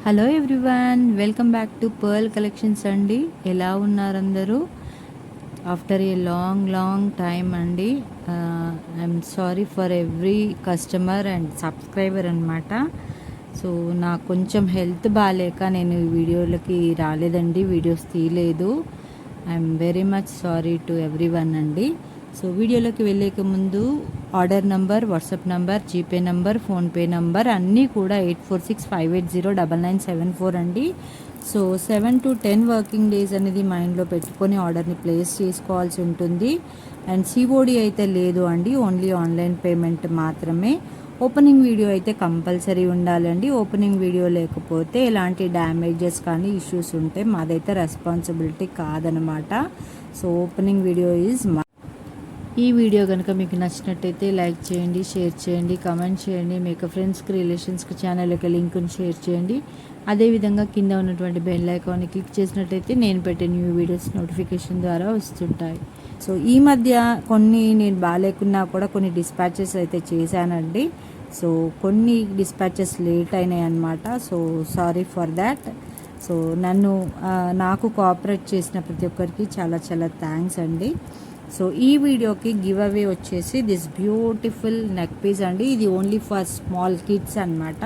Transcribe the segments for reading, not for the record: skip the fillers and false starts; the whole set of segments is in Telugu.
Hello everyone, welcome back to pearl collections అండి. ఎలా ఉన్నారు అందరూ? ఆఫ్టర్ ఏ లాంగ్ టైం అండి. I'm sorry for every customer and subscriber అనమాట. సో నాకు కొంచెం హెల్త్ బాగాలేక నేను ఈ వీడియోలకి రాలేదండి, వీడియోస్ తీయలేదు. I'm very much sorry to every one అండి. సో వీడియోలోకి వెళ్ళేక ముందు order number, WhatsApp number, GPay number, PhonePe number అన్నీ కూడా 8465809974 అండి. సో 7 to 10 వర్కింగ్ డేస్ అనేది మైండ్లో పెట్టుకొని ఆర్డర్ని ప్లేస్ చేసుకోవాల్సి ఉంటుంది. అండ్ సిఓడి అయితే లేదు అండి, ఓన్లీ ఆన్లైన్ పేమెంట్ మాత్రమే. ఓపెనింగ్ వీడియో అయితే కంపల్సరీ ఉండాలండి. ఓపెనింగ్ వీడియో లేకపోతే ఎలాంటి డ్యామేజెస్ కానీ ఇష్యూస్ ఉంటే మాదైతే రెస్పాన్సిబిలిటీ కాదనమాట. సో ఓపెనింగ్ వీడియో ఈజ్ ఈ వీడియో కనుక మీకు నచ్చినట్టయితే లైక్ చేయండి, షేర్ చేయండి, కామెంట్ చేయండి. మీ యొక్క ఫ్రెండ్స్కి, రిలేషన్స్కి ఛానల్ యొక్క లింక్ని షేర్ చేయండి. అదేవిధంగా కింద ఉన్నటువంటి బెల్ ఐకాన్ని క్లిక్ చేసినట్టయితే నేను పెట్టే న్యూ వీడియోస్ నోటిఫికేషన్ ద్వారా వస్తుంటాయి. సో ఈ మధ్య కొన్ని నేను బాగాలేకున్నా కూడా కొన్ని డిస్పాచెస్ అయితే చేశానండి. సో కొన్ని డిస్పాచెస్ లేట్ అయినాయి అన్నమాట. So sorry for that. So నాకు కోఆపరేట్ చేసిన ప్రతి ఒక్కరికి చాలా చాలా థ్యాంక్స్ అండి. సో ఈ వీడియోకి గివ్ అవే వచ్చేసి దిస్ బ్యూటిఫుల్ నెక్ పీస్ అండి. ఇది ఓన్లీ ఫర్ స్మాల్ కిడ్స్ అనమాట.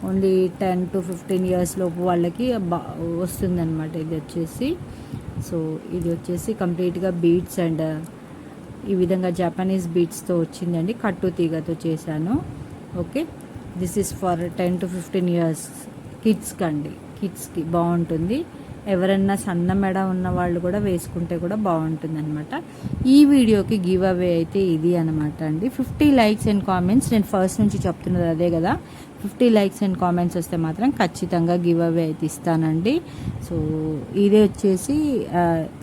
ఓన్లీ 10 to 15 ఇయర్స్ లోపు వాళ్ళకి వస్తుందన్నమాట. ఇది వచ్చేసి కంప్లీట్గా బీడ్స్ అండ్ ఈ విధంగా జపనీస్ బీడ్స్తో వచ్చిందండి. కట్టు తీగతో చేశాను. Okay, this is for 10 to 15 years కిడ్స్కి బాగుంటుంది. ఎవరన్నా సన్న మెడ ఉన్న వాళ్ళు కూడా వేసుకుంటే కూడా బాగుంటుంది అనమాట. ఈ వీడియోకి గివ్ అవే అయితే ఇది అనమాట అండి. 50 లైక్స్ అండ్ కామెంట్స్, నేను ఫస్ట్ నుంచి చెప్తున్నది అదే కదా. 50 లైక్స్ అండ్ కామెంట్స్ వస్తే మాత్రం ఖచ్చితంగా గివ్ అవే అయితే ఇస్తానండి. సో ఇదే వచ్చేసి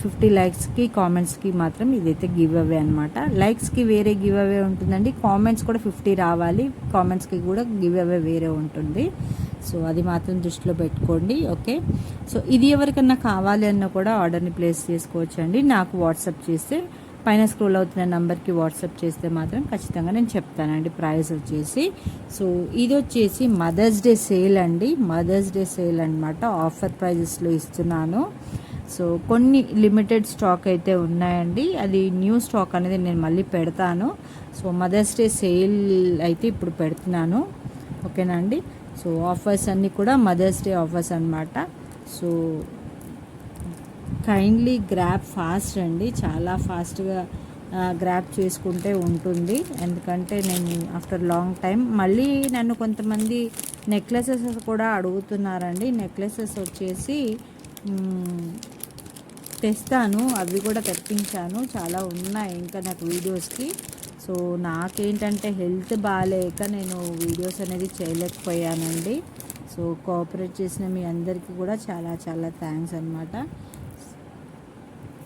50 లైక్స్కి కామెంట్స్కి మాత్రం ఇదైతే గివ్ అవే అనమాట. లైక్స్కి వేరే గివ్ అవే ఉంటుందండి, కామెంట్స్ కూడా 50 రావాలి, కామెంట్స్కి కూడా గివ్ అవే వేరే ఉంటుంది. సో అది మాత్రం దృష్టిలో పెట్టుకోండి. ఓకే, సో ఇది ఎవరికన్నా కావాలి అన్న కూడా ఆర్డర్ని ప్లేస్ చేసుకోవచ్చు అండి. నాకు వాట్సాప్ చేస్తే పైన స్క్రోల్ అవుతున్న నెంబర్కి వాట్సాప్ చేస్తే మాత్రం ఖచ్చితంగా నేను చెప్తానండి ప్రైస్ వచ్చేసి. సో ఇది వచ్చేసి మదర్స్ డే సేల్ అండి. మదర్స్ డే సేల్ అనమాట. ఆఫర్ ప్రైజెస్లో ఇస్తున్నాను. సో కొన్ని లిమిటెడ్ స్టాక్ అయితే ఉన్నాయండి. అది న్యూ స్టాక్ అనేది నేను మళ్ళీ పెడతాను. సో మదర్స్ డే సేల్ అయితే ఇప్పుడు పెడుతున్నాను. ఓకేనా అండి. సో ఆఫర్స్ అన్నీ కూడా మదర్స్ డే ఆఫర్స్ అనమాట. సో కైండ్లీ గ్రాబ్ ఫాస్ట్ అండి, చాలా ఫాస్ట్గా గ్రాబ్ చేసుకుంటే ఉంటుంది. ఎందుకంటే నేను ఆఫ్టర్ లాంగ్ టైం మళ్ళీ నన్ను కొంతమంది నెక్లెసెస్ కూడా అడుగుతున్నారండి. నెక్లెసెస్ వచ్చేసి తెస్తాను, అవి కూడా తెప్పించాను, చాలా ఉన్నాయి ఇంకా నాకు వీడియోస్కి. సో నాకేంటంటే హెల్త్ బాగాలేక నేను వీడియోస్ అనేది చేయలేకపోయానండి. సో కోఆపరేట్ చేసిన మీ అందరికీ కూడా చాలా చాలా థ్యాంక్స్ అనమాట.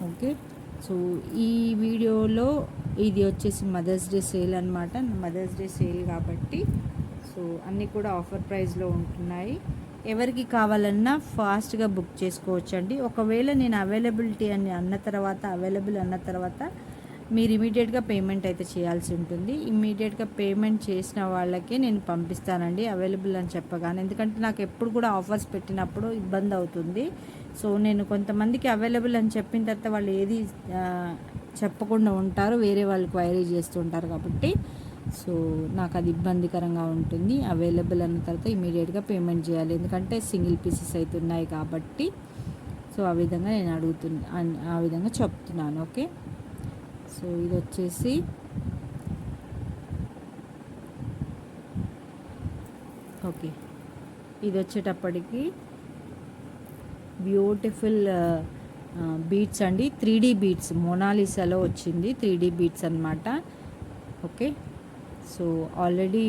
ఓకే, సో ఈ వీడియోలో ఇది వచ్చేసి మదర్స్ డే సేల్ అనమాట. మదర్స్ డే సేల్ కాబట్టి సో అన్నీ కూడా ఆఫర్ ప్రైస్లో ఉంటున్నాయి. ఎవరికి కావాలన్నా ఫాస్ట్గా బుక్ చేసుకోవచ్చండి. ఒకవేళ నేను అవైలబుల్ అన్న తర్వాత మీరు ఇమీడియట్గా పేమెంట్ అయితే చేయాల్సి ఉంటుంది. ఇమీడియట్గా పేమెంట్ చేసిన వాళ్ళకే నేను పంపిస్తానండి అవైలబుల్ అని చెప్పగానే. ఎందుకంటే నాకు ఎప్పుడు కూడా ఆఫర్స్ పెట్టినప్పుడు ఇబ్బంది అవుతుంది. సో నేను కొంతమందికి అవైలబుల్ అని చెప్పిన తర్వాత వాళ్ళు ఏది చెప్పకుండా ఉంటారు, వేరే వాళ్ళు క్వైరీ చేస్తుంటారు కాబట్టి సో నాకు అది ఇబ్బందికరంగా ఉంటుంది. అవైలబుల్ అన్న తర్వాత ఇమీడియట్గా పేమెంట్ చేయాలి, ఎందుకంటే సింగిల్ పీసెస్ అయితే ఉన్నాయి కాబట్టి. సో ఆ విధంగా నేను ఆ విధంగా చెప్తున్నాను. ఓకే, సో ఇది వచ్చేసి ఇది వచ్చేటప్పటికి బ్యూటిఫుల్ బీట్స్ అండి. 3D బీట్స్ మోనాలిసాలో వచ్చింది, 3D బీట్స్ అనమాట. ఓకే, సో ఆల్రెడీ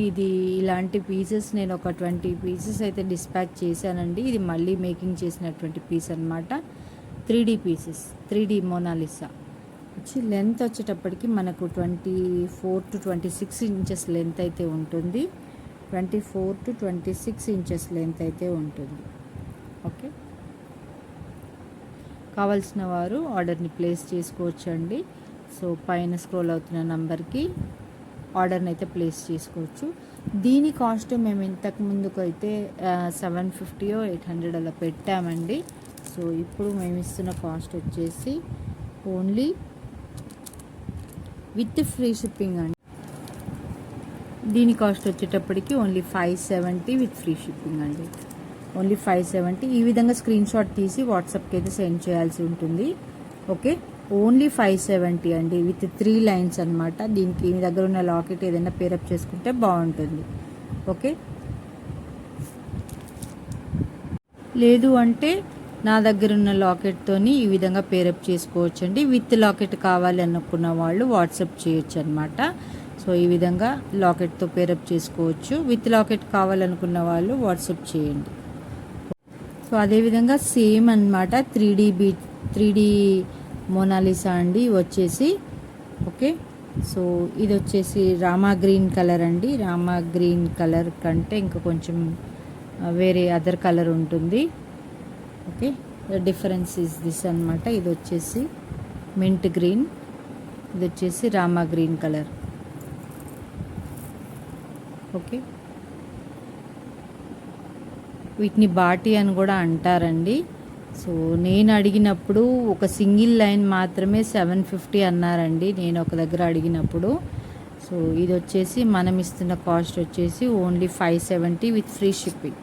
ఇలాంటి పీసెస్ నేను ఒక 20 పీసెస్ అయితే డిస్పాచ్ చేశానండి. ఇది మళ్ళీ మేకింగ్ చేసినటువంటి పీస్ అనమాట. 3D పీసెస్, 3D మోనాలిసా వచ్చి లెంత్ వచ్చేటప్పటికి మనకు 24 to 26 ఇంచెస్ లెంత్ అయితే ఉంటుంది. 24 to 26 ఇంచెస్ లెంత్ అయితే ఉంటుంది. ఓకే, కావాల్సిన వారు ఆర్డర్ని ప్లేస్ చేసుకోవచ్చండి. సో పైన స్క్రోల్ అవుతున్న నంబర్కి ఆర్డర్ని అయితే ప్లేస్ చేసుకోవచ్చు. దీని కాస్ట్ మేము ఇంతకు ముందుకు అయితే 750 800 అలా పెట్టామండి. సో ఇప్పుడు మేము ఇస్తున్న కాస్ట్ వచ్చేసి ఓన్లీ విత్ ఫ్రీ షిప్పింగ్ అండి. దీని కాస్ట్ వచ్చేటప్పటికి ఓన్లీ 570 విత్ ఫ్రీ షిప్పింగ్ అండి. ఓన్లీ 570. ఈ విధంగా స్క్రీన్ షాట్ తీసి వాట్సాప్కి అయితే సెండ్ చేయాల్సి ఉంటుంది. ఓకే, ఓన్లీ 570 అండి విత్ 3 లైన్స్ అనమాట. దీనికి మీ దగ్గర ఉన్న లాకెట్ ఏదైనా పేరప్ చేసుకుంటే బాగుంటుంది. ఓకే, లేదు అంటే నా దగ్గర ఉన్న లాకెట్తోని ఈ విధంగా పేరప్ చేసుకోవచ్చు అండి. విత్ లాకెట్ కావాలి అనుకున్న వాళ్ళు వాట్సాప్ చేయొచ్చు అనమాట. సో ఈ విధంగా లాకెట్తో పేరప్ చేసుకోవచ్చు. విత్ లాకెట్ కావాలనుకున్న వాళ్ళు వాట్సాప్ చేయండి. సో అదేవిధంగా సేమ్ అనమాట 3D మోనాలిసా అండి వచ్చేసి. ఓకే, సో ఇది వచ్చేసి రామా గ్రీన్ కలర్ అండి. రామా గ్రీన్ కలర్ కంటే ఇంకా కొంచెం వేరే అదర్ కలర్ ఉంటుంది. ఓకే, డిఫరెన్స్ ఇస్ దిస్ అనమాట. ఇది వచ్చేసి మింట్ గ్రీన్, ఇది వచ్చేసి రామా గ్రీన్ కలర్. ఓకే, వీటిని బాటి అని కూడా అంటారండి. సో నేను అడిగినప్పుడు ఒక సింగిల్ లైన్ మాత్రమే 750 అన్నారండి నేను ఒక దగ్గర అడిగినప్పుడు. సో ఇది వచ్చేసి మనం ఇస్తున్న కాస్ట్ వచ్చేసి only 570 with free shipping.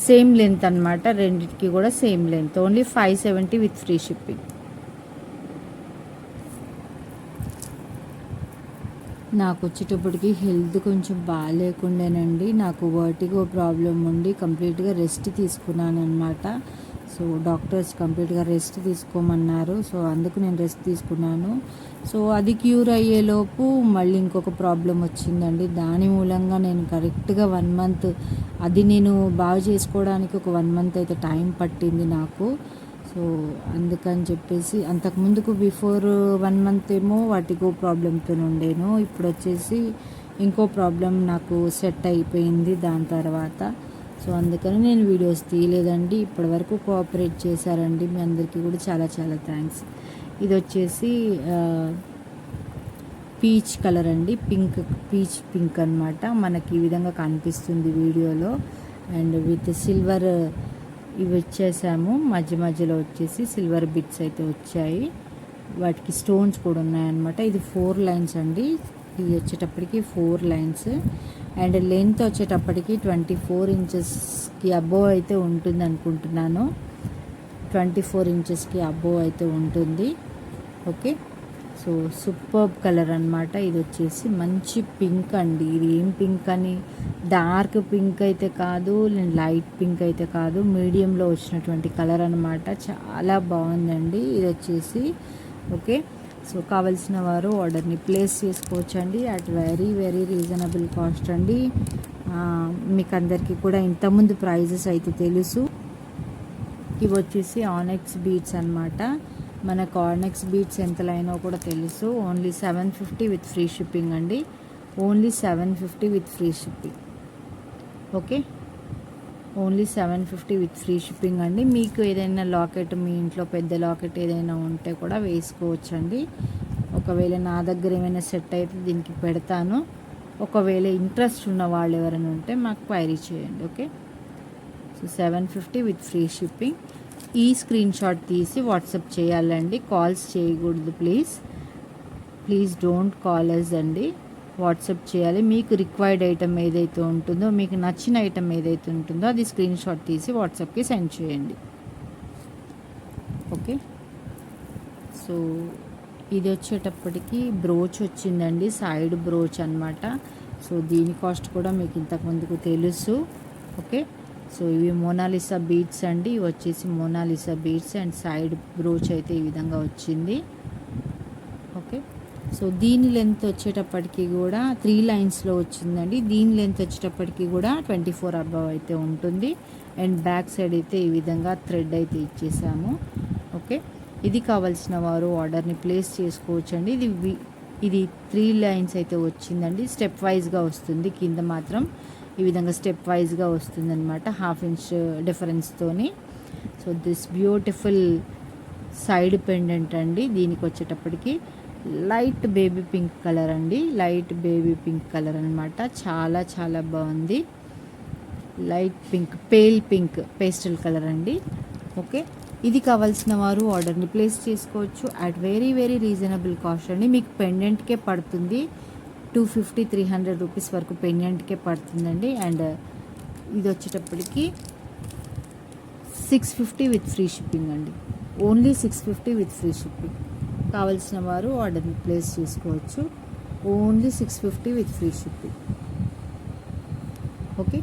Same length అనమాట, రెండింటికి కూడా same length. Only 570 with free shipping. నాకు వచ్చేటప్పటికి హెల్త్ కొంచెం బాగాలేకుండానండి. నాకు వర్టిగో ప్రాబ్లం ఉండి కంప్లీట్గా రెస్ట్ తీసుకున్నాను అనమాట. సో డాక్టర్స్ కంప్లీట్గా రెస్ట్ తీసుకోమన్నారు. సో అందుకు నేను రెస్ట్ తీసుకున్నాను. సో అది క్యూర్ అయ్యేలోపు మళ్ళీ ఇంకొక ప్రాబ్లం వచ్చిందండి. దాని మూలంగా నేను కరెక్ట్గా 1 మంత్ అది నేను బాగు చేసుకోవడానికి ఒక 1 మంత్ అయితే టైం పట్టింది నాకు. సో అందుకని చెప్పేసి అంతకుముందుకు బిఫోర్ 1 మంత్ ఏమో వాటికో ప్రాబ్లంతో ఉండేను. ఇప్పుడు వచ్చేసి ఇంకో ప్రాబ్లం నాకు సెట్ అయిపోయింది దాని తర్వాత. సో అందుకని నేను వీడియోస్ తీయలేదండి. ఇప్పటివరకు కోఆపరేట్ చేశారండి. మీ అందరికీ కూడా చాలా చాలా థ్యాంక్స్. ఇది వచ్చేసి పీచ్ కలర్ అండి, పీచ్ పింక్ అనమాట. మనకి ఈ విధంగా కనిపిస్తుంది వీడియోలో. అండ్ విత్ సిల్వర్ ఇవి వచ్చేసాము. మధ్యలో వచ్చేసి సిల్వర్ బిట్స్ అయితే వచ్చాయి. వాటికి స్టోన్స్ కూడా ఉన్నాయన్నమాట. ఇది 4 లైన్స్ అండి. ఇది వచ్చేటప్పటికి 4 లైన్స్. అండ్ లెంత్ వచ్చేటప్పటికి 24 ఇంచెస్కి అబోవ్ అయితే ఉంటుంది అనుకుంటున్నాను. 24 ఇంచెస్కి అబోవ్ అయితే ఉంటుంది. ఓకే, సో సూపర్బ్ కలర్ అనమాట. ఇది వచ్చేసి మంచి పింక్ అండి. ఇది ఏం పింక్ అని డార్క్ పింక్ అయితే కాదు, లైట్ పింక్ అయితే కాదు, మీడియంలో వచ్చినటువంటి కలర్ అనమాట. చాలా బాగుందండి ఇది వచ్చేసి. ఓకే, సో కావలసిన వారు ఆర్డర్ని ప్లేస్ చేసుకోవచ్చండి at very very reasonable cost అండి. మీకు అందరికీ కూడా ఇంతకుముందు ప్రైజెస్ అయితే తెలుసు. ఇవి వచ్చేసి ఆనెక్స్ బీడ్స్ అనమాట. మనకు ఆనెక్స్ బీడ్స్ ఎంతలో అయినా కూడా తెలుసు. ఓన్లీ 750 విత్ ఫ్రీ షిప్పింగ్ అండి. Only 750 with free shipping. Okay, only 750 with free shipping అండి. మీకు ఏదైనా లాకెట్, మీ ఇంట్లో పెద్ద లాకెట్ ఏదైనా ఉంటే కూడా వేసుకోవచ్చండి. ఒకవేళ నా దగ్గర ఏమైనా సెట్ అయితే దీనికి పెడతాను. ఒకవేళ ఇంట్రెస్ట్ ఉన్న వాళ్ళు ఎవరైనా ఉంటే మాకు క్వైరీ చేయండి. Okay, so 750 with free shipping. ఈ స్క్రీన్ షాట్ తీసి వాట్సాప్ చేయాలండి. కాల్స్ చేయకూడదు ప్లీజ్ డోంట్ కాల్ అస్ అండి. వాట్సాప్ చేయాలి. మీకు రిక్వైర్డ్ ఐటమ్ ఏదైతే ఉంటుందో, మీకు నచ్చిన ఐటమ్ ఏదైతే ఉంటుందో అది స్క్రీన్ షాట్ తీసి వాట్సాప్కి సెండ్ చేయండి. ఓకే, సో ఇది వచ్చేటప్పటికి బ్రోచ్ వచ్చిందండి, సైడ్ బ్రోచ్ అనమాట. సో దీని కాస్ట్ కూడా మీకు ఇంతకుముందుకు తెలుసు. ఓకే, సో ఇవి మోనాలిసా బీడ్స్ అండి. ఇవి వచ్చేసి Mona Lisa beads and side brooch అయితే ఈ విధంగా వచ్చింది. ఓకే, సో దీని లెంత్ వచ్చేటప్పటికి కూడా 3 లైన్స్లో వచ్చిందండి. దీని లెంత్ వచ్చేటప్పటికి కూడా 24 అబవ్ అయితే ఉంటుంది. అండ్ బ్యాక్ సైడ్ అయితే ఈ విధంగా థ్రెడ్ అయితే ఇచ్చేసాము. ఓకే, ఇది కావాల్సిన వారు ఆర్డర్ని ప్లేస్ చేసుకోవచ్చండి. ఇది 3 లైన్స్ అయితే వచ్చిందండి. స్టెప్ వైజ్గా వస్తుంది. కింద మాత్రం ఈ విధంగా స్టెప్ వైజ్గా వస్తుంది అనమాట, 1/2 ఇంచ్ డిఫరెన్స్తోని. So this beautiful side pendant అండి. దీనికి వచ్చేటప్పటికి లైట్ బేబీ పింక్ కలర్ అండి, లైట్ బేబీ పింక్ కలర్ అనమాట. చాలా చాలా బాగుంది. Light pink, pale pink, pastel colour అండి. ఓకే, ఇది కావాల్సిన వారు ఆర్డర్ని ప్లేస్ చేసుకోవచ్చు at very very reasonable cost అండి. మీకు పెండెంట్కే పడుతుంది, 250-300 రూపీస్ వరకు పెండెంట్కే పడుతుందండి. అండ్ ఇది వచ్చేటప్పటికి 650 విత్ ఫ్రీ షిప్పింగ్ అండి. Only 650 with free shipping. కావాల్సిన వారు ఆర్డర్ని ప్లేస్ చేసుకోవచ్చు. Only 650 with free shipping. Okay,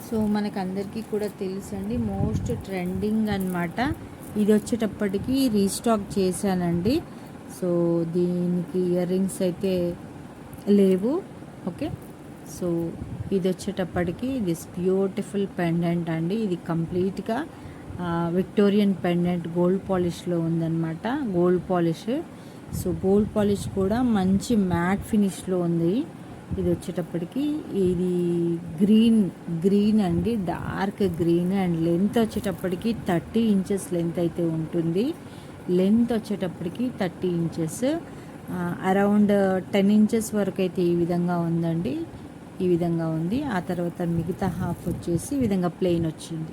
so మనకందరికీ కూడా తెలుసండి, మోస్ట్ ట్రెండింగ్ అన్నమాట. ఇది వచ్చేటప్పటికి రీస్టాక్ చేశానండి. సో దీనికి ఇయర్ రింగ్స్ అయితే లేవు. ఓకే, సో ఇది వచ్చేటప్పటికి దిస్ బ్యూటిఫుల్ పెండెంట్ అండి. ఇది కంప్లీట్గా విక్టోరియన్ పెండెంట్ గోల్డ్ పాలిష్లో ఉందన్నమాట. Gold polish, so gold polish కూడా మంచి మ్యాట్ ఫినిష్లో ఉంది. ఇది వచ్చేటప్పటికి ఇది గ్రీన్ అండి, డార్క్ గ్రీన్. అండ్ లెంత్ వచ్చేటప్పటికి 30 ఇంచెస్ లెంత్ అయితే ఉంటుంది. లెంత్ వచ్చేటప్పటికి 30 ఇంచెస్, అరౌండ్ 10 ఇంచెస్ వరకు అయితే ఈ విధంగా ఉందండి. ఈ విధంగా ఉంది. ఆ తర్వాత మిగతా హాఫ్ వచ్చేసి ఈ విధంగా ప్లెయిన్ వచ్చింది.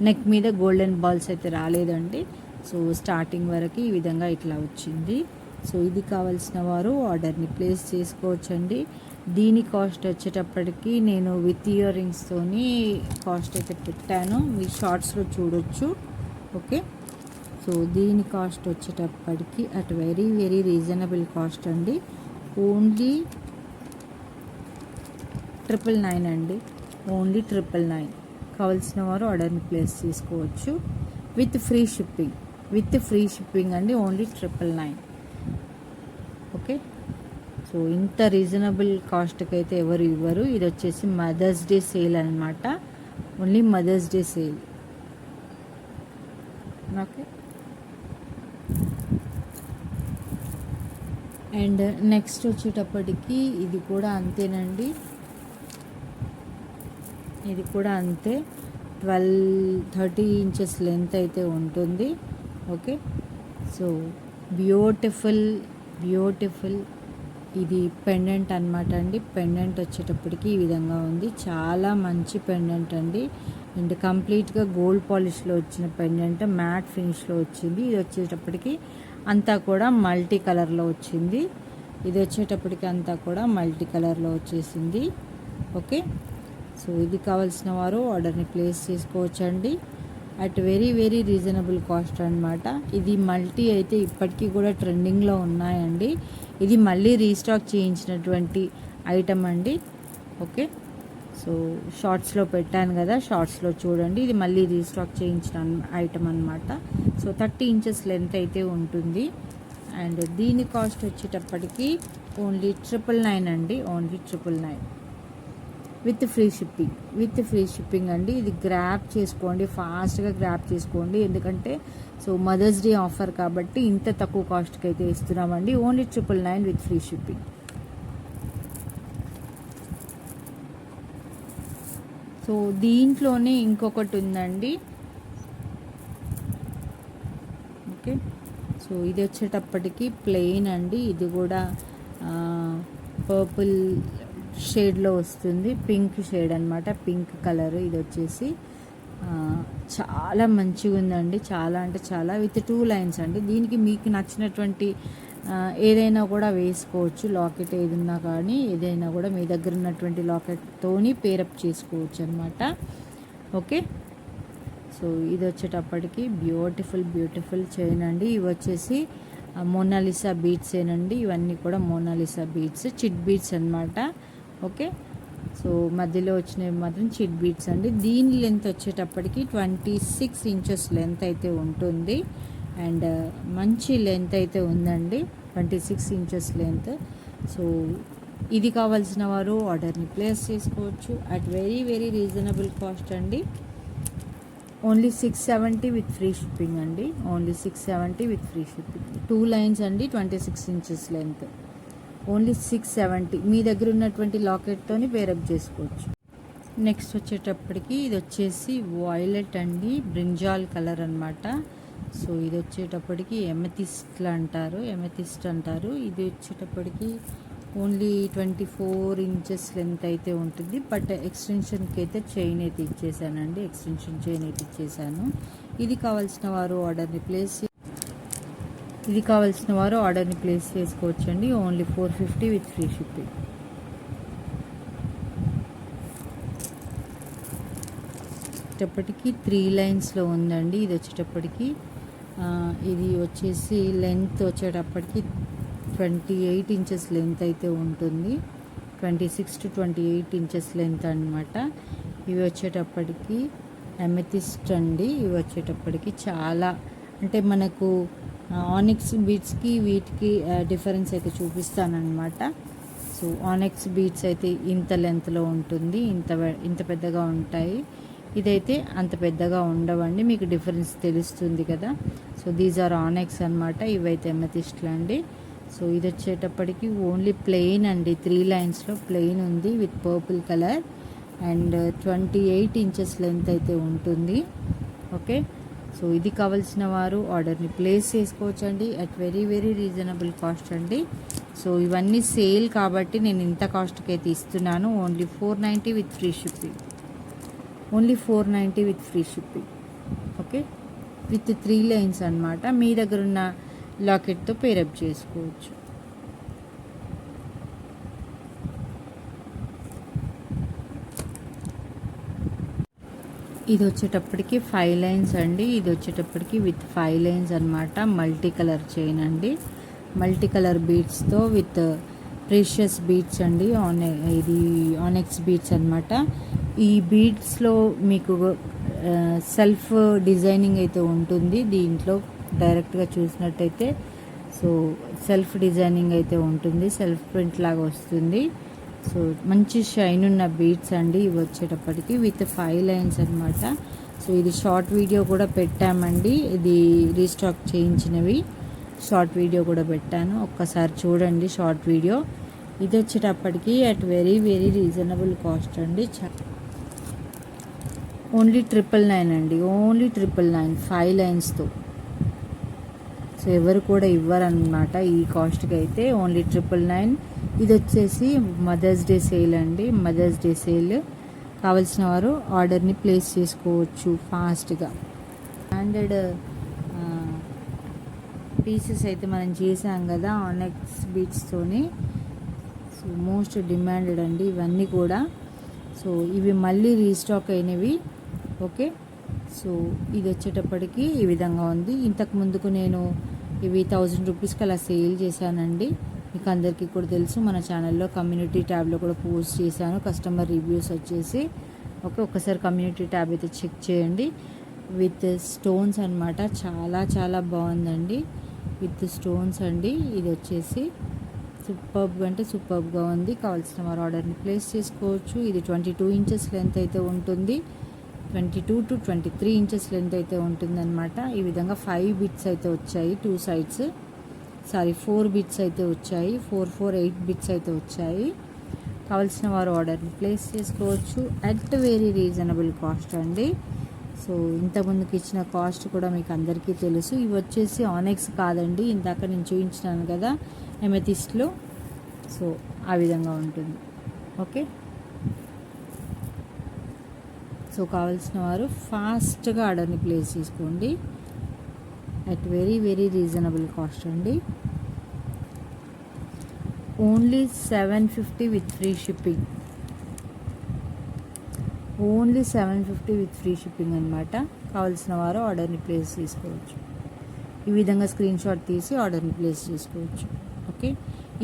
నెక్ మీద గోల్డెన్ బాల్స్ అయితే రాలేదండి. సో స్టార్టింగ్ వరకు ఈ విధంగా ఇట్లా వచ్చింది. సో ఇది కావాల్సిన వారు ఆర్డర్ని ప్లేస్ చేసుకోవచ్చండి. దీని కాస్ట్ వచ్చేటప్పటికి నేను విత్ ఇయర్ రింగ్స్తోని కాస్ట్ అయితే పెట్టాను, మీ షార్ట్స్లో చూడొచ్చు. ఓకే, సో దీని కాస్ట్ వచ్చేటప్పటికి at very very reasonable cost అండి. ఓన్లీ 999 అండి, ఓన్లీ 999. కావాల్సిన వారు ఆర్డర్ని ప్లేస్ చేసుకోవచ్చు with free shipping. With free shipping అండి, ఓన్లీ 999. ఓకే, సో ఇంత రీజనబుల్ కాస్ట్కి అయితే ఎవరు ఇవ్వరు. ఇది వచ్చేసి మదర్స్ డే సేల్ అనమాట, only mothers day sale. Okay, and next వచ్చేటప్పటికి ఇది కూడా అంతేనండి. ఇది కూడా అంతే, 12-30 ఇంచెస్ లెంత్ అయితే ఉంటుంది. ఓకే, సో బ్యూటిఫుల్ ఇది పెండెంట్ అనమాట అండి. పెండెంట్ వచ్చేటప్పటికి ఈ విధంగా ఉంది. చాలా మంచి పెండెంట్ అండి. అండ్ కంప్లీట్గా గోల్డ్ పాలిష్లో వచ్చిన పెండెంట్, మ్యాట్ ఫినిష్లో వచ్చింది. ఇది వచ్చేటప్పటికి అంతా కూడా మల్టీ కలర్లో వచ్చింది. ఇది వచ్చేటప్పటికి అంతా కూడా మల్టీ కలర్లో వచ్చేసింది. ఓకే, సో ఇది కావాల్సిన వారు ఆర్డర్ని ప్లేస్ చేసుకోవచ్చండి at very very reasonable cost అనమాట. ఇది మల్టీ అయితే ఇప్పటికీ కూడా ట్రెండింగ్లో ఉన్నాయండి. ఇది మళ్ళీ రీస్టాక్ చేయించినటువంటి ఐటమ్ అండి. ఓకే, సో షార్ట్స్లో పెట్టాను కదా, షార్ట్స్లో చూడండి. ఇది మళ్ళీ రీస్టాక్ చేయించిన ఐటమ్ అనమాట. సో 30 ఇంచెస్ లెంత్ అయితే ఉంటుంది. అండ్ దీని కాస్ట్ వచ్చేటప్పటికి ఓన్లీ 999 అండి, ఓన్లీ 999 విత్ ఫ్రీ షిప్పింగ్ అండి. ఇది గ్రాప్ చేసుకోండి, ఫాస్ట్గా గ్రాప్ చేసుకోండి. ఎందుకంటే సో మదర్స్ డే ఆఫర్ కాబట్టి ఇంత తక్కువ కాస్ట్కి అయితే ఇస్తున్నామండి. Only 999 with free shipping. So దీంట్లోనే ఇంకొకటి ఉందండి. ఓకే, సో ఇది వచ్చేటప్పటికి ప్లెయిన్ అండి. ఇది కూడా పర్పుల్ షేడ్లో వస్తుంది, పింక్ షేడ్ అనమాట, పింక్ కలర్. ఇది వచ్చేసి చాలా మంచిగా ఉందండి, చాలా అంటే చాలా. విత్ 2 లైన్స్ అండి. దీనికి మీకు నచ్చినటువంటి ఏదైనా కూడా వేసుకోవచ్చు. లాకెట్ ఏది ఉన్నా కానీ ఏదైనా కూడా మీ దగ్గర ఉన్నటువంటి లాకెట్తోని పేరప్ చేసుకోవచ్చు అనమాట. ఓకే, సో ఇది వచ్చేటప్పటికి బ్యూటిఫుల్ చైన్ అండి. ఇవి వచ్చేసి మోనాలిసా బీడ్స్ ఏనండి. ఇవన్నీ కూడా మోనాలిసా బీడ్స్, చిట్ బీడ్స్ అనమాట. ఓకే, సో మధ్యలో వచ్చినవి మాత్రం చిట్ బీడ్స్ అండి. దీని లెంత్ వచ్చేటప్పటికి 26 ఇంచెస్ లెంత్ అయితే ఉంటుంది. అండ్ మంచి లెంత్ అయితే ఉందండి, 26 ఇంచెస్ లెంత్. సో ఇది కావాల్సిన వారు ఆర్డర్ని ప్లేస్ చేసుకోవచ్చు at very very reasonable cost అండి. ఓన్లీ 670 విత్ ఫ్రీ షిప్పింగ్ అండి, only 670 with free shipping. 2 lines అండి, 26 ఇంచెస్ లెంత్, ఓన్లీ 670. మీ దగ్గర ఉన్నటువంటి లాకెట్తోని పేరప్ చేసుకోవచ్చు. నెక్స్ట్ వచ్చేటప్పటికి ఇది వచ్చేసి వాయిలెట్ అండి, బ్రింజాల్ కలర్ అనమాట. సో ఇది వచ్చేటప్పటికి ఎమెథిస్ట్ అంటారు. ఇది వచ్చేటప్పటికి ఓన్లీ 24 ఇంచెస్ లెంత్ అయితే ఉంటుంది. బట్ ఎక్స్టెన్షన్కి అయితే చైన్ అయితే ఇచ్చేసానండి, ఎక్స్టెన్షన్ చైన్ అయితే ఇచ్చేసాను. ఇది కావాల్సిన వారు ఆర్డర్ని ప్లేస్ చేసుకోవచ్చండి. Only 450 with free shipping. వచ్చేటప్పటికి 3 లైన్స్లో ఉందండి. ఇది వచ్చేటప్పటికి ఇది వచ్చేసి లెంత్ వచ్చేటప్పటికి 28 ఇంచెస్ లెంత్ అయితే ఉంటుంది. 26 to 28 ఇంచెస్ లెంత్ అనమాట. ఇవి వచ్చేటప్పటికి ఎమెథిస్ట్ అండి. ఇవి వచ్చేటప్పటికి చాలా అంటే మనకు ఆనిక్స్ బీడ్స్కి వీటికి డిఫరెన్స్ అయితే చూపిస్తానమాట. సో ఆనిక్స్ బీడ్స్ అయితే ఇంత లెంత్లో ఉంటుంది, ఇంత పెద్దగా ఉంటాయి. ఇదైతే అంత పెద్దగా ఉండవండి, మీకు డిఫరెన్స్ తెలుస్తుంది కదా. సో దీస్ ఆర్ ఆనెక్స్ అనమాట. ఇవైతే ఎమెథిస్ట్లు అండి. సో ఇది వచ్చేటప్పటికి ఓన్లీ ప్లెయిన్ అండి, 3 లైన్స్లో ప్లెయిన్ ఉంది with purple colour and 28 inches length అయితే ఉంటుంది. ఓకే, సో ఇది కావాల్సిన వారు ఆర్డర్ని ప్లేస్ చేసుకోవచ్చండి at very very reasonable cost అండి. సో ఇవన్నీ సేల్ కాబట్టి నేను ఇంత కాస్ట్కి అయితే ఇస్తున్నాను. Only 490 with free shipping. Okay, with 3 lines అనమాట. మీ దగ్గర ఉన్న లాకెట్తో పేరప్ చేసుకోవచ్చు. ఇది వచ్చేటప్పటికి 5 లైన్స్ అండి. ఇది వచ్చేటప్పటికి విత్ 5 లైన్స్ అనమాట. మల్టీ కలర్ చైన్ అండి, మల్టీ కలర్ బీడ్స్తో విత్ ప్రీషియస్ బీడ్స్ అండి. ఇది ఆనెక్స్ బీడ్స్ అనమాట. ఈ బీడ్స్లో మీకు సెల్ఫ్ డిజైనింగ్ అయితే ఉంటుంది. దీంట్లో డైరెక్ట్గా చూసినట్టయితే సో సెల్ఫ్ డిజైనింగ్ అయితే ఉంటుంది, సెల్ఫ్ ప్రింట్ లాగా వస్తుంది. సో మంచి షైన్ ఉన్న బీడ్స్ అండి ఇవి వచ్చేటప్పటికి విత్ 5 లైన్స్ అనమాట. సో ఇది షార్ట్ వీడియో కూడా పెట్టామండి, ఇది రీస్టాక్ చేయించినవి షార్ట్ వీడియో కూడా పెట్టాను, ఒక్కసారి చూడండి షార్ట్ వీడియో. ఇది వచ్చేటప్పటికి at very very reasonable cost అండి. ఓన్లీ 999 అండి, ఓన్లీ 999 5 లైన్స్తో. సో ఎవరు కూడా ఇవ్వరనమాట ఈ కాస్ట్కి అయితే, ఓన్లీ 999. ఇది వచ్చేసి మదర్స్ డే సేల్ అండి, మదర్స్ డే సేల్. కావాల్సిన వారు ఆర్డర్ని ప్లేస్ చేసుకోవచ్చు ఫాస్ట్గా. బ్రాండెడ్ పీసెస్ అయితే మనం చేసాం కదా ఆనెక్స్ బీట్స్తోని. సో మోస్ట్ డిమాండెడ్ అండి ఇవన్నీ కూడా. సో ఇవి మళ్ళీ రీస్టాక్ అయినవి. ఓకే, సో ఇది వచ్చేటప్పటికి ఈ విధంగా ఉంది. ఇంతకు ముందుకు నేను ఇవి 1000 రూపీస్కి అలా సేల్ చేశానండి. మీకు అందరికీ కూడా తెలుసు, మన ఛానల్లో కమ్యూనిటీ ట్యాబ్లో కూడా పోస్ట్ చేశాను కస్టమర్ రివ్యూస్ వచ్చేసి. ఓకే, ఒక్కసారి కమ్యూనిటీ ట్యాబ్ అయితే చెక్ చేయండి. విత్ స్టోన్స్ అనమాట, చాలా చాలా బాగుందండి విత్ స్టోన్స్ అండి. ఇది వచ్చేసి సూపర్బ్గా అంటే సూపర్బ్గా ఉంది. కావాల్సిన వారు ఆర్డర్ని ప్లేస్ చేసుకోవచ్చు. ఇది 22 ఇంచెస్ లెంత్ అయితే ఉంటుంది, 22 to 23 ఇంచెస్ లెంత్ అయితే ఉంటుందన్నమాట. ఈ విధంగా 5 బిట్స్ అయితే వచ్చాయి, 2 సైడ్స్, 4 బిట్స్ అయితే వచ్చాయి, 8 బిట్స్ అయితే వచ్చాయి. కావాల్సిన వారు ఆర్డర్ని ప్లేస్ చేసుకోవచ్చు అట్ వెరీ రీజనబుల్ కాస్ట్ అండి. సో ఇంతకుముందుకు ఇచ్చిన కాస్ట్ కూడా మీకు అందరికీ తెలుసు. ఇవి వచ్చేసి ఆనెక్స్ కాదండి, ఇందాక నేను చూపించినాను కదా ఎమెథిస్ట్లో. సో ఆ విధంగా ఉంటుంది. ఓకే, సో కావాల్సిన వారు ఫాస్ట్గా ఆర్డర్ని ప్లేస్ చేసుకోండి at very very reasonable cost అండి. Only 750 with free shipping, only 750 with free shipping అనమాట. కావాల్సిన వారు ఆర్డర్ని ప్లేస్ చేసుకోవచ్చు. ఈ విధంగా స్క్రీన్ షాట్ తీసి ఆర్డర్ని ప్లేస్ చేసుకోవచ్చు. ఓకే,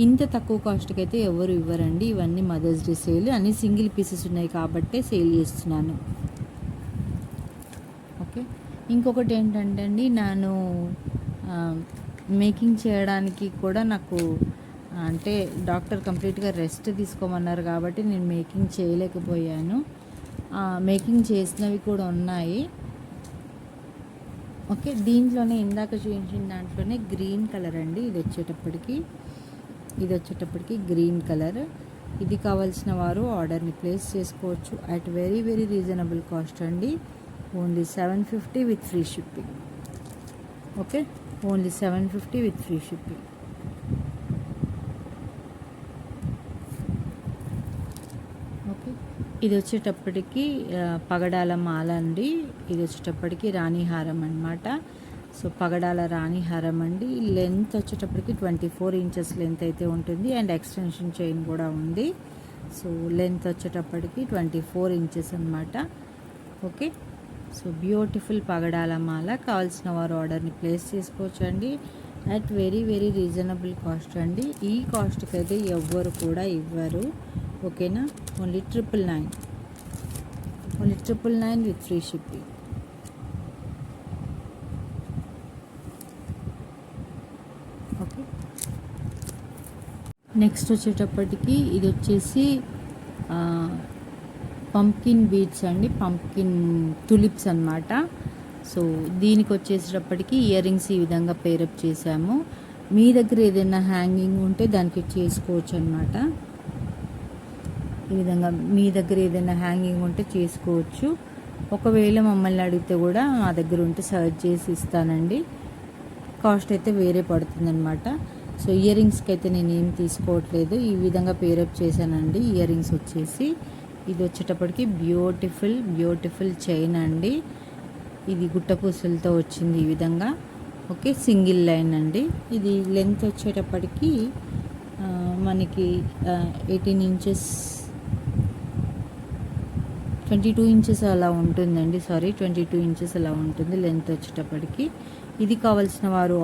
ఇంత తక్కువ కాస్ట్కి అయితే ఎవరు ఇవ్వరండి. ఇవన్నీ మదర్స్ డే సేల్, అన్ని సింగిల్ పీసెస్ ఉన్నాయి కాబట్టే సేల్ చేస్తున్నాను. ఓకే, ఇంకొకటి ఏంటంటే అండి, నేను మేకింగ్ చేయడానికి కూడా నాకు అంటే డాక్టర్ కంప్లీట్గా రెస్ట్ తీసుకోమన్నారు కాబట్టి నేను మేకింగ్ చేయలేకపోయాను. మేకింగ్ చేసినవి కూడా ఉన్నాయి. ఓకే, దీంట్లోనే ఇందాక చూపించిన దాంట్లోనే గ్రీన్ కలర్ అండి. ఇది వచ్చేటప్పటికి గ్రీన్ కలర్. ఇది కావాల్సిన వారు ఆర్డర్ని ప్లేస్ చేసుకోవచ్చు at very very reasonable cost అండి. Only 750 with free shipping. Okay, only 750 with free shipping. Okay, ఇది వచ్చేటప్పటికి పగడాల మాల అండి. ఇది వచ్చేటప్పటికి రాణిహారం అనమాట. సో పగడాల రాణిహారం అండి. లెంత్ వచ్చేటప్పటికి 24 ఇంచెస్ లెంత్ అయితే ఉంటుంది అండ్ ఎక్స్టెన్షన్ చైన్ కూడా ఉంది. సో లెంత్ వచ్చేటప్పటికి 24 ఇంచెస్ అనమాట. ఓకే, సో బ్యూటిఫుల్ పగడాల మాల కావాల్సిన వారు ఆర్డర్ని ప్లేస్ చేసుకోవచ్చు అండి at very very reasonable cost అండి. ఈ కాస్ట్కి అయితే ఎవ్వరు కూడా ఇవ్వరు. ఓకేనా, only 999, only 999 with free shipping. Okay, next వచ్చేటప్పటికి ఇది వచ్చేసి పంకిన్ బీడ్స్ అండి, పంకిన్ టులిప్స్ అన్నమాట. సో దీనికి వచ్చేసేటప్పటికి ఇయర్ రింగ్స్ ఈ విధంగా పేరప్ చేసాము. మీ దగ్గర ఏదైనా హ్యాంగింగ్ ఉంటే దానికి చేసుకోవచ్చు అనమాట. ఈ విధంగా మీ దగ్గర ఏదైనా హ్యాంగింగ్ ఉంటే చేసుకోవచ్చు. ఒకవేళ మమ్మల్ని అడిగితే కూడా మా దగ్గర ఉంటే సర్చ్ చేసి ఇస్తానండి. కాస్ట్ అయితే వేరే పడుతుందన్నమాట. సో ఇయర్ రింగ్స్కి అయితే నేను ఏం తీసుకోవట్లేదు. ఈ విధంగా పేరప్ చేశానండి. ఇయర్ రింగ్స్ వచ్చేసి ఇది వచ్చేటప్పటికి బ్యూటిఫుల్ చైన్ అండి. ఇది గుట్టపూసలతో వచ్చింది ఈ విధంగా. ఓకే, సింగిల్ లైన్ అండి. ఇది లెంత్ వచ్చేటప్పటికి మనకి 18 ఇంచెస్ 22 ఇంచెస్ అలా ఉంటుందండి. 22 ఇంచెస్ అలా ఉంటుంది లెంత్ వచ్చేటప్పటికి. ఇది కావాల్సిన వారు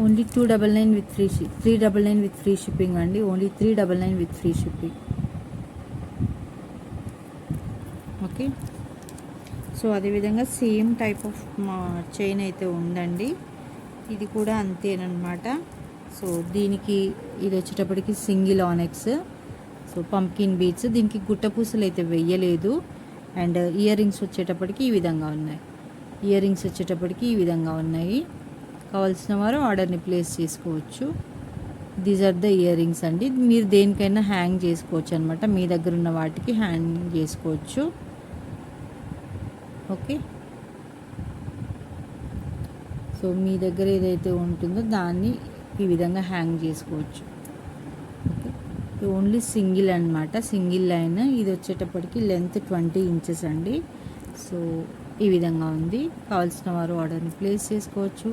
only 299 with 399 with free shipping అండి. Only 399 with free shipping. Okay, so అదేవిధంగా సేమ్ టైప్ ఆఫ్ చైన్ అయితే ఉందండి. ఇది కూడా అంతేనమాట. సో దీనికి ఇది వచ్చేటప్పటికి single onyx. So pumpkin beads, దీనికి గుట్టపూసలు అయితే వెయ్యలేదు. అండ్ ఇయర్ రింగ్స్ వచ్చేటప్పటికి ఈ విధంగా ఉన్నాయి. ఇయర్ రింగ్స్ వచ్చేటప్పటికి ఈ విధంగా ఉన్నాయి. కావాల్సిన వారు ఆర్డర్ని ప్లేస్ చేసుకోవచ్చు. These are the earrings అండి. మీరు దేనికైనా హ్యాంగ్ చేసుకోవచ్చు అనమాట. మీ దగ్గర ఉన్న వాటికి హ్యాంగ్ చేసుకోవచ్చు. ఓకే, సో మీ దగ్గర ఏదైతే ఉంటుందో దాన్ని ఈ విధంగా హ్యాంగ్ చేసుకోవచ్చు. ఓకే, ఓన్లీ సింగిల్ అనమాట, సింగిల్ లైన్. ఇది వచ్చేటప్పటికి లెంత్ 20 ఇంచెస్ అండి. సో ఈ విధంగా ఉంది. కావాల్సిన వారు ఆర్డర్ని ప్లేస్ చేసుకోవచ్చు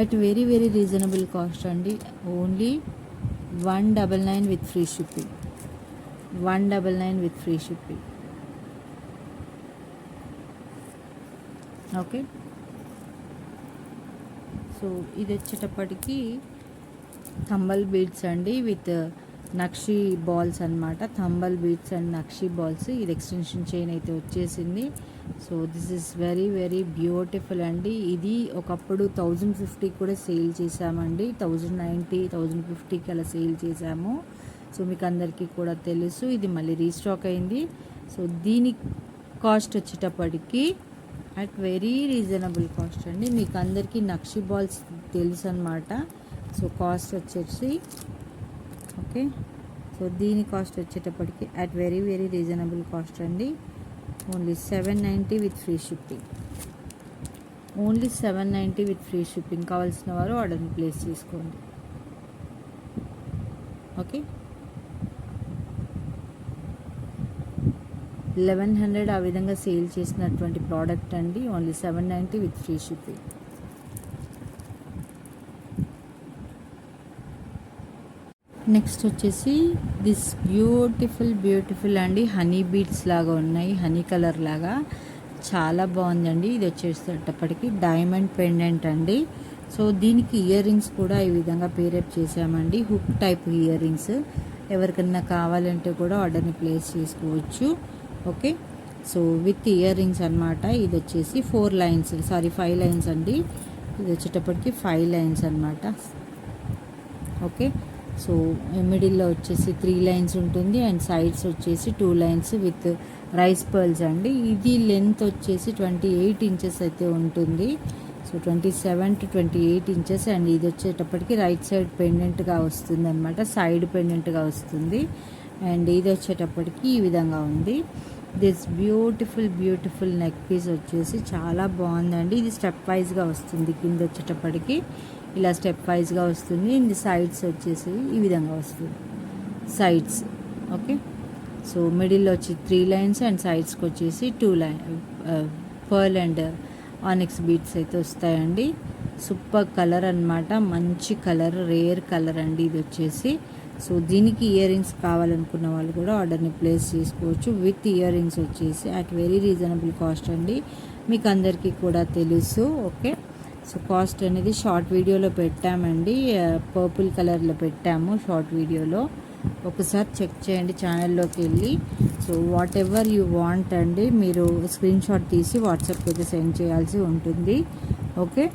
at very very reasonable cost అండి. Only 199 with free shipping. 199 with free shipping. Okay, so ఇది వచ్చేటప్పటికి థంబల్ బీడ్స్ అండి విత్ నక్షి బాల్స్ అనమాట. థంబల్ బీడ్స్ అండ్ నక్షి బాల్స్. ఇది ఎక్స్టెన్షన్ చైన్ అయితే వచ్చేసింది. So this is very very beautiful అండి. ఇది ఒకప్పుడు 1050 కూడా సేల్ చేసామండి. 1090, 1050కి అలా సేల్ చేసాము. సో మీకు అందరికీ కూడా తెలుసు. ఇది మళ్ళీ రీస్టాక్ అయింది. సో దీని కాస్ట్ వచ్చేటప్పటికి అట్ వెరీ రీజనబుల్ కాస్ట్ అండి. మీకు అందరికీ నక్షి బాల్స్ తెలుసు అనమాట. సో కాస్ట్ వచ్చేసి ఓకే, సో దీని కాస్ట్ వచ్చేటప్పటికి at very very reasonable cost అండి. Only 790 with free shipping. Only 790 with free shipping. కావాల్సిన వారు ఆర్డర్ని ప్లేస్ చేసుకోండి. ఓకే, 1100 ఆ విధంగా సేల్ చేసినటువంటి ప్రోడక్ట్ అండి. Only 790 with free shipping. Next వచ్చేసి దిస్ బ్యూటిఫుల్ అండి. హనీ బీడ్స్ లాగా ఉన్నాయి, హనీ కలర్ లాగా చాలా బాగుందండి. ఇది వచ్చేసేటప్పటికి డైమండ్ పెండెంట్ అండి. సో దీనికి ఇయర్ రింగ్స్ కూడా ఈ విధంగా పేరప్ చేసామండి. Hook type ear rings. ఎవరికన్నా కావాలంటే కూడా ఆర్డర్ని ప్లేస్ చేసుకోవచ్చు. Okay, so with ear rings అనమాట. ఇది వచ్చేసి 5 లైన్స్ అండి. ఇది వచ్చేటప్పటికి 5 లైన్స్ అనమాట. ఓకే, సో మిడిల్లో వచ్చేసి 3 లైన్స్ ఉంటుంది అండ్ సైడ్స్ వచ్చేసి 2 లైన్స్ విత్ రైస్ పర్ల్స్ అండి. ఇది లెంత్ వచ్చేసి 28 ఇంచెస్ అయితే ఉంటుంది. So 27 to 28 inches. అండ్ ఇది వచ్చేటప్పటికి రైట్ సైడ్ పెండెంట్గా వస్తుంది అనమాట. సైడ్ పెండెంట్గా వస్తుంది. అండ్ ఇది వచ్చేటప్పటికి ఈ విధంగా ఉంది. దిస్ బ్యూటిఫుల్ నెక్ పీస్ వచ్చేసి చాలా బాగుందండి. ఇది స్టెప్ వైజ్గా వస్తుంది. కింద వచ్చేటప్పటికి ఇలా స్టెప్ వైజ్గా వస్తుంది. ఇది సైడ్స్ వచ్చేసి ఈ విధంగా వస్తుంది. Sides okay. సో మిడిల్లో వచ్చి 3 లైన్స్ అండ్ సైడ్స్కి వచ్చేసి 2 line pearl and onyx beats అయితే వస్తాయండి. సూపర్ కలర్ అన్నమాట. మంచి కలర్, రేర్ కలర్ అండి ఇది వచ్చేసి. సో దీనికి ఇయర్ రింగ్స్ కావాలనుకున్న వాళ్ళు కూడా ఆర్డర్ని ప్లేస్ చేసుకోవచ్చు. విత్ ఇయర్ రింగ్స్ వచ్చేసి అట్ వెరీ రీజనబుల్ కాస్ట్ అండి. మీకు అందరికీ కూడా తెలుసు. ఓకే. సో కాస్ట్ అనేది షార్ట్ వీడియోలో పెట్టామండి. పర్పుల్ కలర్లో పెట్టాము షార్ట్ వీడియోలో. ఒకసారి చెక్ చేయండి ఛానల్లోకి వెళ్ళి. So what ever you want అండి, మీరు స్క్రీన్ షాట్ తీసి వాట్సాప్కి అయితే సెండ్ చేయాల్సి ఉంటుంది. ఓకే.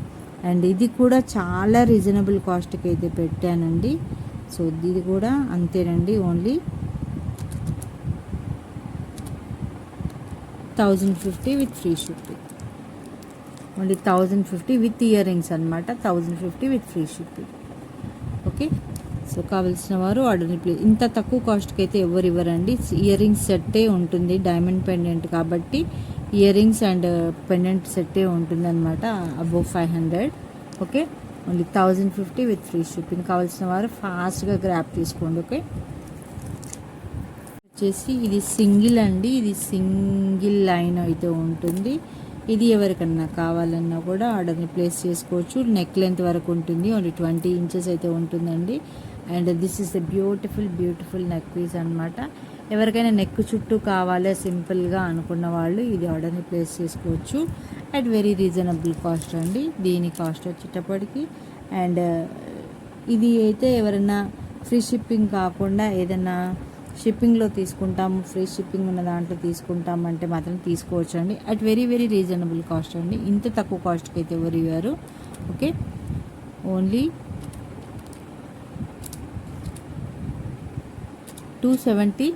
అండ్ ఇది కూడా చాలా రీజనబుల్ కాస్ట్కి అయితే పెట్టానండి. సో ఇది కూడా అంతేనండి. Only 1050 with free shipping. Only 1050 with ear rings అనమాట. 1050 with free shipping. Okay. So కావాల్సిన వారు ఆర్డర్ని ప్లేస్. ఇంత తక్కువ కాస్ట్కి అయితే ఎవరు ఇవ్వరండి. ఇయర్ రింగ్స్ సెట్టే ఉంటుంది. డైమండ్ పెండెంట్ కాబట్టి ఇయర్ రింగ్స్ అండ్ పెండెంట్ సెట్టే ఉంటుంది అనమాట. Above 500. Okay. Only 1050 with free shipping. కావాల్సిన వారు ఫాస్ట్గా గ్రాప్ తీసుకోండి. ఓకే. వచ్చేసి ఇది సింగిల్ అండి. ఇది సింగిల్ లైన్ అయితే ఉంటుంది. ఇది ఎవరికన్నా కావాలన్నా కూడా ఆర్డర్ని ప్లేస్ చేసుకోవచ్చు. నెక్ లెంత్ వరకు ఉంటుంది. ఓన్లీ 20 ఇంచెస్ అయితే ఉంటుందండి. And this is the beautiful neck piece అనమాట. ఎవరికైనా నెక్ చుట్టూ కావాలి సింపుల్గా అనుకున్న వాళ్ళు ఇది ఆర్డర్ని ప్లేస్ చేసుకోవచ్చు. అట్ వెరీ రీజనబుల్ కాస్ట్ అండి. దీని కాస్ట్ వచ్చేటప్పటికి. అండ్ ఇది అయితే ఎవరైనా ఫ్రీ షిప్పింగ్ కాకుండా ఏదైనా షిప్పింగ్లో తీసుకుంటాము, ఫ్రీ షిప్పింగ్ ఉన్న దాంట్లో తీసుకుంటామంటే మాత్రం తీసుకోవచ్చు అండి. అట్ వెరీ రీజనబుల్ కాస్ట్ అండి. ఇంత తక్కువ కాస్ట్కి అయితే ఎవరు ఇవ్వరు. Okay. Only 270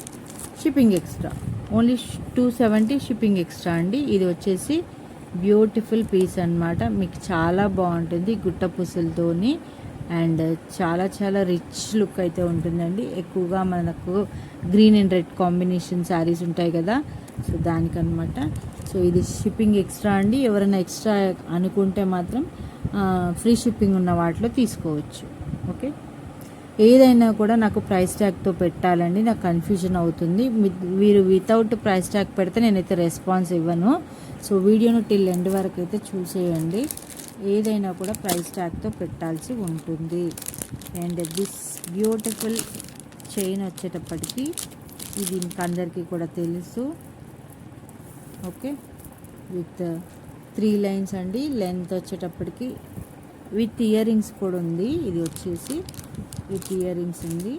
shipping extra. Only 270 shipping extra అండి. ఇది వచ్చేసి బ్యూటిఫుల్ పీస్ అనమాట. మీకు చాలా బాగుంటుంది గుట్ట పూసలతోని. అండ్ చాలా రిచ్ లుక్ అయితే ఉంటుందండి. ఎక్కువగా మనకు green and red combination saris ఉంటాయి కదా, సో దానికనమాట. సో ఇది షిప్పింగ్ ఎక్స్ట్రా అండి. ఎవరైనా ఎక్స్ట్రా అనుకుంటే మాత్రం ఫ్రీ షిప్పింగ్ ఉన్న వాటిలో తీసుకోవచ్చు. ఓకే. ఏదైనా కూడా నాకు ప్రైస్ ట్యాగ్తో పెట్టాలండి, నాకు కన్ఫ్యూజన్ అవుతుంది. మీరు వితౌట్ ప్రైస్ ట్యాగ్ పెడితే నేనైతే రెస్పాన్స్ ఇవ్వను. సో వీడియోను టిల్ ఎండ్ వరకు అయితే చూసేయండి. ఏదైనా కూడా ప్రైస్ ట్యాగ్తో పెట్టాల్సి ఉంటుంది. అండ్ దిస్ బ్యూటిఫుల్ చైన్ వచ్చేటప్పటికి ఇది ఇంక అందరికీ కూడా తెలుసు. ఓకే. విత్ 3 లైన్స్ అండి. లెంత్ వచ్చేటప్పటికి విత్ ఇయర్ రింగ్స్ కూడా ఉంది. ఇది వచ్చేసి విత్ ఇయర్ రింగ్స్ ఉంది.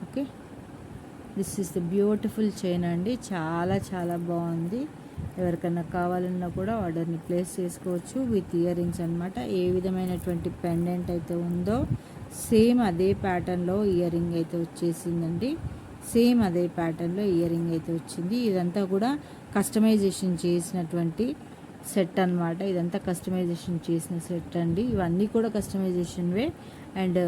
Okay. This is the beautiful chain అండి. చాలా బాగుంది. ఎవరికైనా కావాలన్నా కూడా ఆర్డర్ని ప్లేస్ చేసుకోవచ్చు. విత్ ఇయర్ రింగ్స్ అనమాట. ఏ విధమైనటువంటి పెండెంట్ అయితే ఉందో సేమ్ అదే ప్యాటర్న్లో ఇయర్ రింగ్ అయితే వచ్చేసిందండి. సేమ్ అదే ప్యాటర్న్లో ఇయర్ రింగ్ అయితే వచ్చింది. ఇదంతా కూడా కస్టమైజేషన్ చేసినటువంటి సెట్ అనమాట. ఇదంతా కస్టమైజేషన్ చేసిన సెట్ అండి. ఇవన్నీ కూడా కస్టమైజేషన్వే. And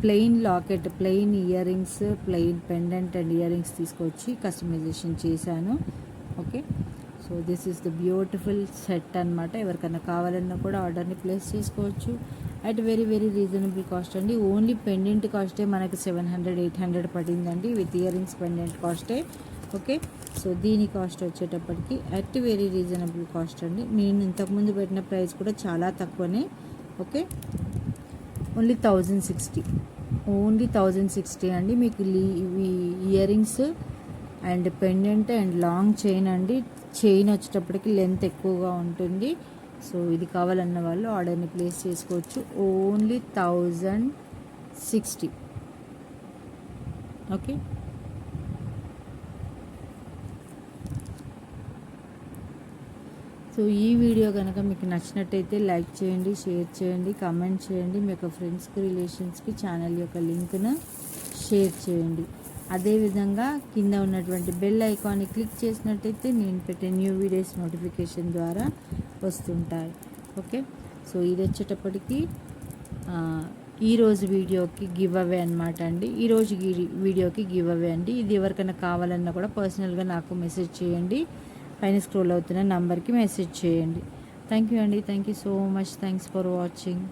plain locket, plain earrings, plain pendant and earrings తీసుకొచ్చి కస్టమైజేషన్ చేశాను. Okay. So this is the beautiful set అనమాట. ఎవరికైనా కావాలన్నా కూడా ఆర్డర్ని ప్లేస్ చేసుకోవచ్చు. అట్ వెరీ రీజనబుల్ కాస్ట్ అండి. ఓన్లీ పెండెంట్ కాస్టే మనకి 700-800 పడిందండి. విత్ ఇయర్ రింగ్స్ పెండెంట్ కాస్టే. ఓకే. సో దీని కాస్ట్ వచ్చేటప్పటికి అట్ వెరీ రీజనబుల్ కాస్ట్ అండి. నేను ఇంతకుముందు పెట్టిన ప్రైస్ కూడా చాలా తక్కువనే. ఓకే. ఓన్లీ 1060. ఓన్లీ 1060 అండి. మీకు ear rings and pendant and long chain అండి. చైన్ వచ్చేటప్పటికి లెంత్ ఎక్కువగా ఉంటుంది. సో ఇది కావాలన్న వాళ్ళు ఆర్డర్ని ప్లేస్ చేసుకోవచ్చు. ఓన్లీ 1060. ఓకే. సో ఈ వీడియో కనుక మీకు నచ్చినట్టయితే లైక్ చేయండి, షేర్ చేయండి, కామెంట్ చేయండి. మీ యొక్క ఫ్రెండ్స్కి, రిలేషన్స్కి ఛానల్ యొక్క లింక్ను షేర్ చేయండి. అదేవిధంగా కింద ఉన్నటువంటి బెల్ ఐకాన్ని క్లిక్ చేసినట్టయితే నేను పెట్టే న్యూ వీడియోస్ నోటిఫికేషన్ ద్వారా వస్తుంటాయి. ఓకే. సో ఇది వచ్చేటప్పటికి ఈరోజు వీడియోకి గివ్ అవే అనమాట అండి. ఈరోజు వీడియోకి గివ్ అవే అండి. ఇది ఎవరికైనా కావాలన్నా కూడా పర్సనల్గా నాకు మెసేజ్ చేయండి. పైన స్క్రోల్ అవుతున్న నంబర్కి మెసేజ్ చేయండి. థ్యాంక్ యూ అండి. Thank you so much. Thanks for watching.